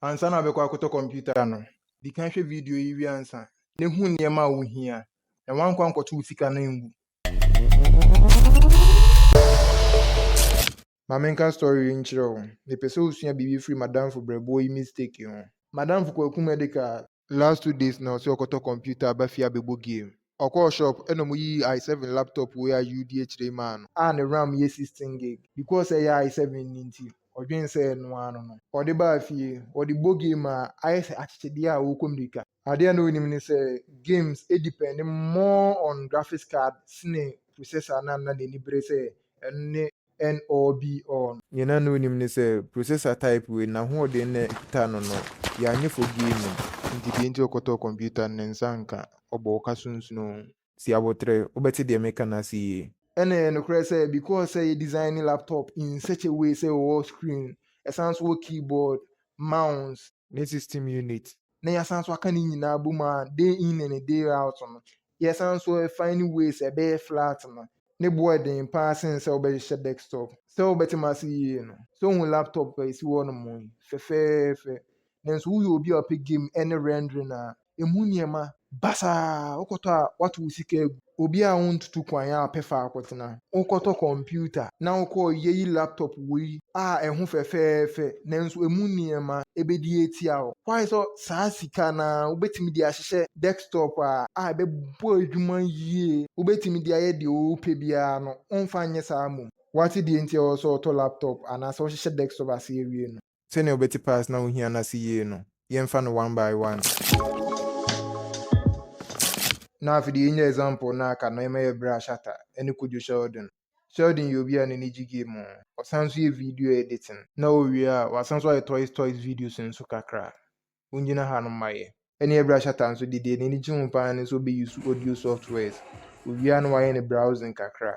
Ansa na abɛkɔ akɔtɔ computer no, di kan hwɛ video yi wi ansa. Na hu nneɛma a wohia. Na wankɔ ankɔto wo sika na ngu. Ma menka story yi nkyerɛ wo. Mepɛ sɛ wosua biribi firi madamfo brɛboɔ yi mistake ho. Madamfo kwaku medical last 2 days na ɔsɛ ɔkɔtɔ computer aba fie abɛbɔ game. Ɔkɔɔ shop ɛna mo yi i7 laptop wei a UD akyerɛ maa no. A ne RAM yɛ 16 gig. Because ɛyɛ i7 ni nti, ɔdwen sɛ ɛno ano no. Ɔde baa fie, ɔde bɔ game a ayɛ sɛ akyekyedeɛ a wɔkɔ mirika. Adeɛ na onim ne sɛ games depend more on graphics card sene processor na n'ani bere sɛ ɛno ne N or B on. Yɛna no onim ne sɛ processor type wei na hoɔden na ɛkuta no no yɛanyɛ for gaming. Nti deɛ nti ɔkɔtɔ computer ne nsa nka ɔbɔ ɔka sunsuno si abotrɛ wobɛte deɛ meka no ase yie. Ɛna yɛ nokorɛ sɛ because sɛ yɛ design laptop in such a way sɛ wɔwɔ screen, ɛsan so wɔ keyboard, mouse, ne system unit. Na yɛsan so aka ne nyinaa bom a day in and day out no. Yɛsan so find ways ɛbɛyɛ flat no. Ne boy den paa sen sɛ wobɛhyehyɛ desktop. Sɛ wobɛtema ase yie no. Sɛ wohu laptop a ɛsi hɔ no mo yi, fɛfɛɛfɛ. Nanso woyɛ obi a ɔpɛ game ɛne rendering a, ɛmu nneɛma basaa wokɔtɔ a wato wo sika agu. Obi a wontutu kwan a ɔpɛ fa akɔtena. Wokɔtɔ computer na wokɔɔ yɛyi laptop wei a ɛho fɛfɛɛfɛ nanso ɛmu nneɛma ɛbɛdi etia wo. Why sɛ saa sika na wobɛtumi de ahyehyɛ desktop a ɛbɛbɔ adwuma yie. Wobɛtumi de ayɛ deɛ wopɛ biara no, womfa nyɛ saa mmom. Wate deɛ nti ɛwɔ sɛ ɔtɔ laptop anaasɛ wohyehyɛ desktop ase awie no. Sɛnea wobɛte pass na wohia no ase yie no, yɛmfa no one by one. Na afei deɛ yɛnya example na aka no ɛma yɛ berɛ a Shatta ɛne Kojo Sheldon. Sheldon yɛ obi a n'ani gye game ho. Ɔsan so yɛ video editing. Na owie a wasan so ayɛ toys videos nso kakra. Wongyina ha no ma yɛ. Ɛne yɛ berɛ a Shatta nso deɛ n'ani gye ho paa ne sɛ ɔbɛuse audio softwares. Owie a na wayɛ ne browsing kakra.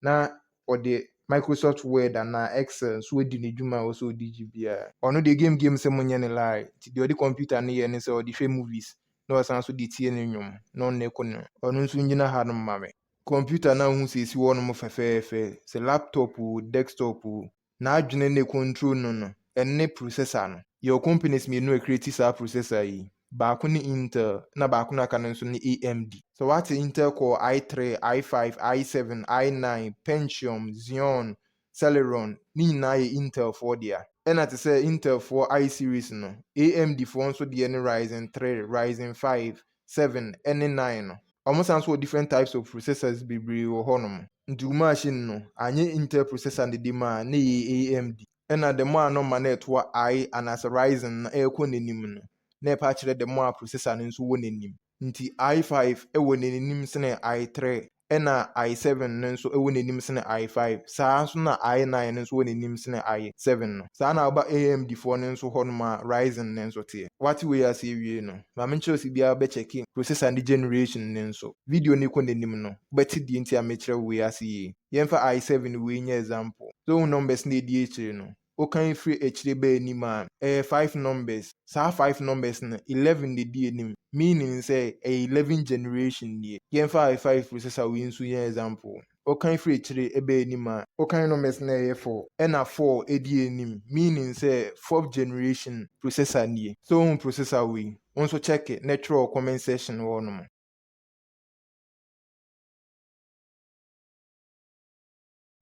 Na ɔde Microsoft Word anaa Excel nso adi ne dwuma a ɔwɔ sɛ ɔde gye biara. Ɔno deɛ game sɛ monyɛ ne lie. Nti deɛ ɔde computer no yɛ ne sɛ ɔde hwɛ movies. Na ɔsan so de tie ne nnwom na ɔno ɛkɔ no. Ɔno nso nyina ha no ma me. Computer na wohu sɛ esi hɔ nom fɛfɛɛfɛ. Sɛ laptop o, desktop o, n'adwene ne control no ɛne processor no. Yɛwɔ companies mmienu a create saa processor yi. Baako ne Intel na baako no aka no nso ne AMD. So wate Intel Core i3, i5, i7, i9, Pentium, Xeon, Celeron, ne nyinaa yɛ Intel foɔ dea. Ɛna te sɛ Intel foɔ i series no, AMD foɔ nso deɛ ne Ryzen 3, Ryzen 5, 7, ɛne 9 no. Ɔmo san so wɔ different types of processors bebree wɔ hɔnom. Nti wo machine no, anyɛ Intel processor ne de mu a ne yɛ AMD. Ɛna the more a nɔma na ɛtoa I anaasɛ Ryzen na ɛrekɔ n'anim no, na ɛpa akyerɛ the more a processor no nso wɔ n'anim. Nti i5 ɛwɔ n'anim sene i3, ɛna i7 no nso ɛwɔ n'anim sene i5. Saa nso na i9 no nso wɔ n'anim sene i7 no. Saa na aba AMD foɔ no nso hɔnom a Ryzen no nso teɛ. Wate wei ase awie no, ma menkyerɛ sɛ biara bɛkyɛke processor ne generation no nso. Video ne kɔ n'anim no, wobɛte deɛ nti a mekyerɛ wei ase yie. Yɛmfa i7 wei nyɛ example. So wo numbers na ɛdi akyire no, wokan firi akyire ba anim a ɛyɛ 5 numbers. Saa 5 numbers no 11 na ɛdi anim, meaning sɛ ɛyɛ 11 generation nie. Yɛmfa i5 processor wei nso yɛ example. Wokan firi akyire ɛba anim a wokan numbers na ɛyɛ 4 ɛna 4 ɛdi anim, meaning sɛ 4th generation processor nie. So wohu processor wei, wo nso check it na twerɛ comment section wɔ no mo.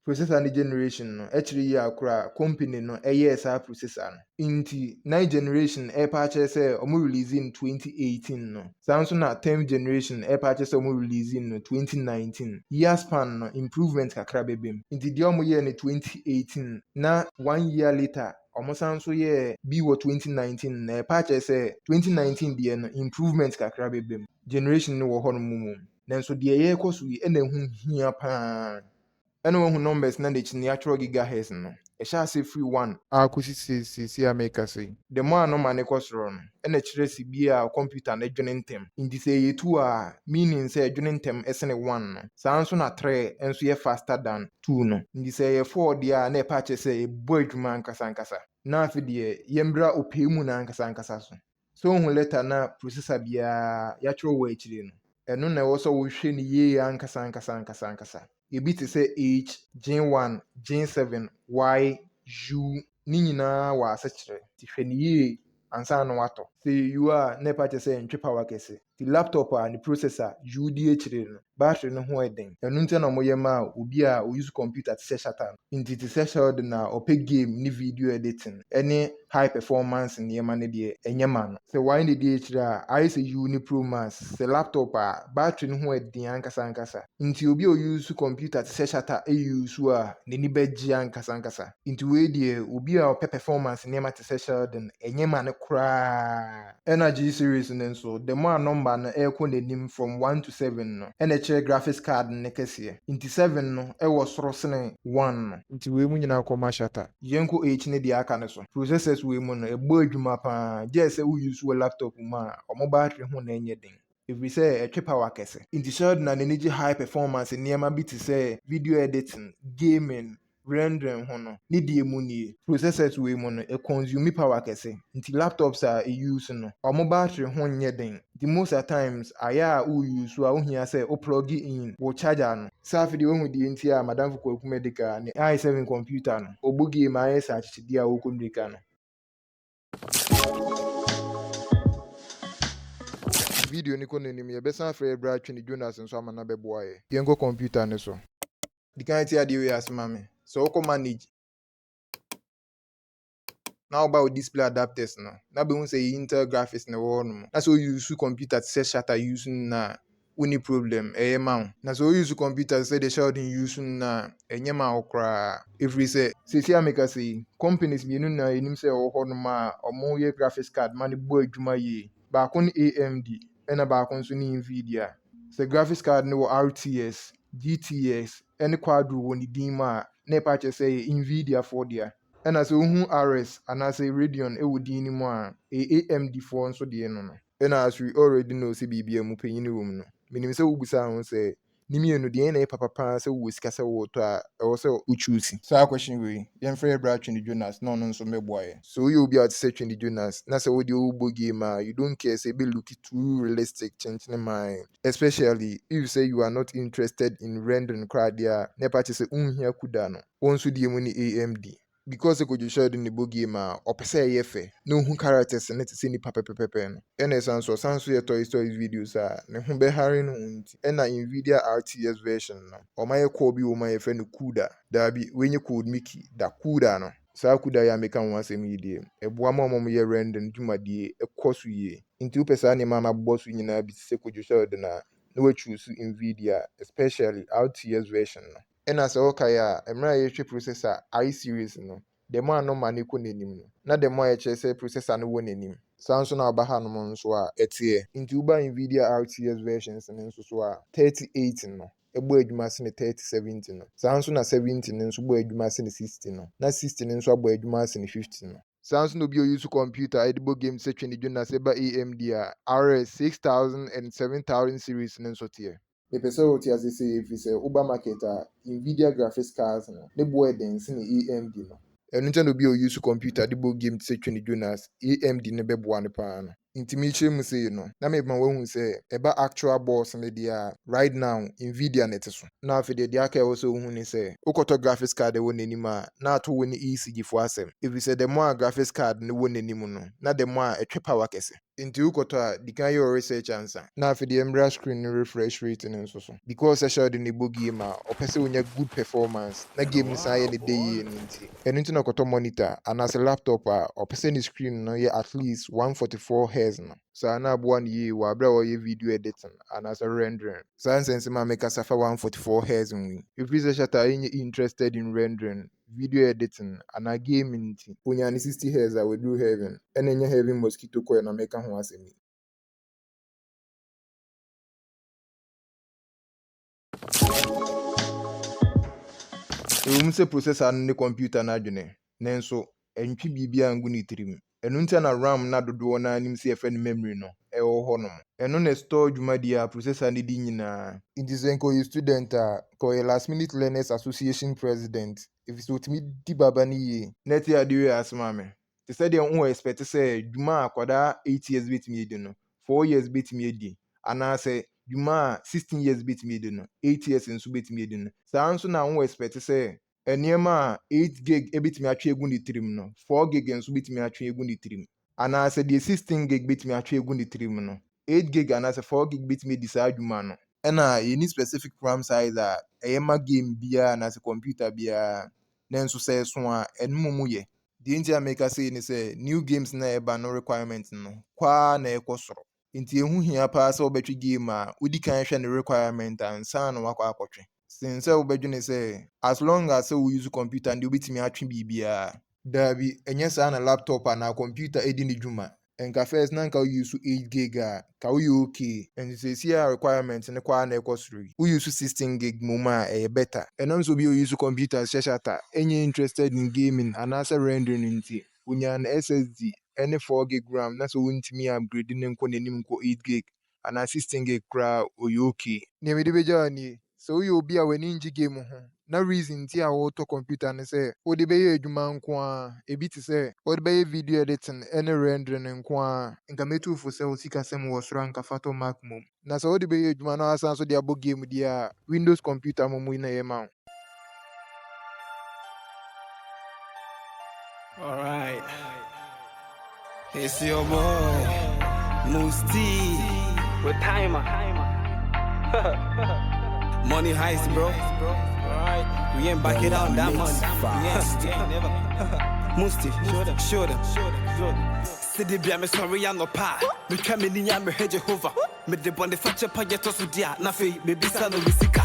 Processor ne generation no ɛkyerɛ yi akora company no ɛyɛ saa processor no. Nti 9th generation ɛpa akyerɛ sɛ ɔmo release in 2018 no. Saa nso na 10th generation ɛpa akyerɛ sɛ ɔmo release no 2019. Year span no improvement kakra bɛbɛm. Nti deɛ ɔmo yɛ no 2018 na 1 year later ɔmo san so yɛ bi wɔ 2019 na ɛpa akyerɛ sɛ 2019 deɛ no improvement kakra bɛbɛm. Generation no wɔ hɔ no mu. Nanso deɛ yɛrekɔ so yi ɛna ɛho hia paa. Ɛna wɔhu numbers na n'akyi ne yɛatwerɛ gigahertz no. Ɛhyɛ ase firi 1 a kɔsi sisi a meka sɛ. The more a nɔma ne kɔ soro no, ɛna kyerɛ sɛ bi a computer no dwene ntɛm. Nti sɛ ɛyɛ 2 a, meaning sɛ ɛdwene ntɛm ɛsene 1 no. Saa nso na 3 nso yɛ faster than 2 no. Nti sɛ ɛyɛ 4 deɛ a na ɛpa akyerɛ sɛ ɛbɔ adwuma ankasa. Na afei deɛ yɛmbra opɛ mu na ankasa so. So wohu letter na processor biara yɛatwerɛ wɔ akyire no. Ɛno na ɛwɔ sɛ wohwɛ ne yie ankasa. Ebi te sɛ H, Gen1, Gen7, Y, U, ne nyinaa wɔ asekyerɛ. Nti hwɛ ne yie ansa na watɔ sɛ you a na ɛpa kyɛ sɛ ntwe power kɛse the laptop a ne processor wodi akyire no battery no ho ɛden ɛno nti na ɔmoyɛ ma obi a ɔuse computer te sɛ Shatter nti te sɛ Sheldon a ɔpɛ game ne video editing ɛne high performance nneɛma no deɛ ɛnyɛ ma no sɛ wayɛ ne di akyire a ayɛ sɛ you ne Pro Max sɛ laptop a battery no ho ɛden ankasa nti obi a ɔuse computer te sɛ Shatter use a n'ani bɛgye ankasa nti wei deɛ obi a ɔpɛ performance nneɛma te sɛ Sheldon ɛnyɛ ma no koraa ɛna G series no nso the more number no ɛrekɔ n'anim from 1 to 7 no ɛna ɛkyerɛ graphics card no kɛseɛ nti 7 no ɛwɔ soro sene 1 no nti wei mu nyinaa kɔma Shatter yɛnkɔ H ne deɛ aka no so processors wei mu no ɛbɔ adwuma paa gye sɛ wouse wɔ laptop mu a ɔmo battery ho na ɛnyɛ den ɛfiri sɛ ɛtwe power kɛse nti Sheldon na n'ani gye high performance nneɛma bi te sɛ video editing gaming rendering ho no ne deɛ mu nie processors wei mu no consume power kɛse nti laptops a use no ɔmo battery ho nyɛ den nti most of times ayɛ a wouse a wohia sɛ wo plug in wo charger no saa afei deɛ wohu deɛ nti a madamfo kwekuEL ne i7 computer no ɔbɔ game ayɛ sɛ akyekyedeɛ a wɔkɔ mmirika no video ni kɔ n'anim yɛbɛsan afrɛ Bra Twene Jonas nso ama na bɛboa yɛ yɛnkɔ computer no so di kan ti adeɛ wei asema me sɛ wokɔ manage na woba wo display adapters no na bɛhu sɛ Intel graphics na ɛwɔ hɔ nom na sɛ wouse computer te sɛ Shatter use no na woni problem ɛyɛ ma wo na sɛ wouse computer sɛ deɛ Sheldon use no na ɛnyɛ ma wo koraa ɛfiri sɛ seesie a meka sɛ yi companies mmienu na ɛnim sɛ ɛwɔ hɔ nom a ɔmo yɛ graphics card ma no bɔ adwuma yie baako ne AMD ɛna baako nso ne Nvidia sɛ graphics card no wɔ RTS GTX ɛne Quadro wɔ ne din mu a na ɛpa kyerɛ sɛ yɛ Nvidia foɔ dea ɛna sɛ wohu RS anaasɛ Radeon ɛwɔ din no mu a AMD foɔ nso deɛ no no ɛna as we already know sɛ biribia mu panyin wɔ mu no menim sɛ wobusa ho sɛ ne mmienu deɛ na ɛyɛ papa sɛ wowɔ sika sɛ wotɔ a ɛwɔ sɛ wochuusi saa question wei yɛmfrɛ Bra Twene Jonas na ɔno nso mɛboa yɛ so woyɛ obi a te sɛ Twene Jonas na sɛ wode wobɔ game a you don't care sɛ ɛbɛ look too realistic kyenkyene man especially if say you are not interested in rendering koraa deɛ a na ɛpa kyerɛ sɛ wonhia kuda no wɔn nso deɛ mu ne AMD because Kojo Sheldon ne bɔ game a ɔpɛ sɛ ɛyɛ fɛ na ohu characters ne te sɛ nipa pɛpɛpɛpɛ no ɛna ɛsan so yɛ toy videos a ne ho bɛhare no ho nti ɛna Nvidia RTS version no ɔmayɛ core bi wɔ ma yɛfrɛ no CUDA daabi wenye code Mickey da CUDA no saa CUDA yɛ ameka ho asɛm yi deɛ ɛboa ma ɔmo yɛ rendering dwumadie ɛkɔ so yie nti wopɛ saa nneɛma no abobɔ so nyinaa bi te sɛ Kojo Sheldon a na wachoose Nvidia especially RTS version no ɛna sɛ wɔkae a mmerɛ a yɛhwɛ processor I series no dɛm a no ma no kɔ n'anim no na dɛm a yɛkyerɛ sɛ processor no wɔ n'anim saa nso na ɔba hanom nso a ɛteɛ nti woba Nvidia RTS versions no nso so a 38 no ɛbɔ adwuma sene 3070 no saa nso na 70 no nso bɔ adwuma sene 60 no na 60 no nso abɔ adwuma sene 50 no saa nso na obi a ɔuse computer ɛde bɔ game sɛ Twene Jonas ɛba AMD a RS 6000 and 7000 series no nso teɛ mepɛ sɛ wote ase sɛ ɛfiri sɛ woba market a Nvidia graphics cards no ne boɔ ɛden sene AMD no ɛno nkyɛn na obi a ɔuse computer de bɔ game te sɛ Twene Jonas AMD ne bɛboa no paa no nti mekyerɛ mu sei no na mema wahu sɛ ɛba actual boss no deɛ a right now Nvidia ne te so na afei deɛ aka ɛwɔ sɛ wohu ne sɛ wokɔtɔ graphics card ɛwɔ n'anim a na ato wo ne ECG foɔ asɛm ɛfiri sɛ the more a graphics card no wɔ n'anim no na the more a ɛtwe power kɛse nti wokɔtɔ a di kan yɛ wɔ research ansa na afei deɛ mmra screen no refresh rate no nso so because Sheldon ne bɔ game a ɔpɛ sɛ wonya good performance na game no saa yɛ ne dɛ yie no nti ɛno nti na ɔkɔtɔ monitor anaasɛ laptop a ɔpɛ sɛ ne screen no yɛ at least 144 Hz no saa na aboa no yie wɔ aberɛ a wɔyɛ video editing anaasɛ rendering saa nsɛnsɛm a mekasa fa 144 Hz nwi ɛfiri sɛ Shatter ɛnyɛ interested in rendering video editing anaa gaming nti onya ne 60 Hz a wɔduru heaven ɛna ɛnyɛ heaven mosquito coil na meka ho asɛm yi ɛwom sɛ processor no ne computer no adwene nanso ɛntwe biribiara ngu ne tirim ɛno nti na RAM na dodoɔ no anim sɛ yɛfrɛ no memory no ɛwɔ hɔ nom ɛno na store dwumadie a processor no di nyinaa nti sɛ nka ɔyɛ student a ka ɔyɛ last minute learners association president ɛfiri sɛ ɔtumi di baba no yie na ɛte adeɛ wei asoma me te sɛ deɛ wo expect sɛ dwuma a akwadaa 8 years bɛtumi adi no 4 years bɛtumi adi anaasɛ dwuma a 16 years bɛtumi adi no 8 years nso bɛtumi adi no saa nso na wo expect sɛ nneɛma a 8 gig bɛtumi atwe egu ne tirim no 4 gig nso bɛtumi atwe egu ne tirim anaasɛ deɛ 16 gig bɛtumi atwe egu ne tirim no 8 gig anaasɛ 4 gig bɛtumi adi saa adwuma no ɛna yɛni specific RAM size a ɛyɛ ma game biara anaasɛ computer biara na nso sɛ ɛso a ɛno mu yɛ deɛ nti a meka sei ne sɛ new games na ɛba no requirement no kwaa na ɛkɔ soro nti ɛho hia paa sɛ wobɛtwe game a wodi kan hwɛ ne requirement ansa na wakɔ akɔtwe sen sɛ wobɛdwene sɛ as long as sɛ wo use computer deɛ wobɛtumi atwe biribiara daabi ɛnyɛ saa na laptop anaa computer ɛdi ne dwuma nka first na nka wo use 8 gig a ka wo yɛ okay nti sɛsi a requirement ne kwaa na ɛkɔ soro yi wo use 16 gig mmom a ɛyɛ better ɛnam sɛ obi a use computer hyɛ shata ɛnyɛ interested in gaming anaasɛ rendering nti wonya no SSD ɛne 4 gig RAM na sɛ wontumi upgrade ne nkɔ n'anim nkɔ 8 gig anaa 16 gig koraa ɔyɛ okay nea mede bɛgya wo nie sɛ woyɛ obi a w'ani ngye game ho na reason nti a wotɔ computer ne sɛ wode bɛyɛ adwuma nko a ebi te sɛ wode bɛyɛ video editing ɛne rendering nko a nka mɛtufo sɛ wo sikasɛm wɔ soro anka fa tɔ Mac mom na sɛ wode bɛyɛ adwuma na wasan so de abɔ game deɛ a Windows computer mom yi na ɛyɛ ma wo. Alright, it's your boy, Musti, with timer. Money heist, bro. Alright, we ain't backing out that money. Never. Musti, shoulder. City be me sorry I'm no pa. Me come in ya me head Jehovah. Me de bonde fache pa yeto su dia. Na fe me bisa no risika.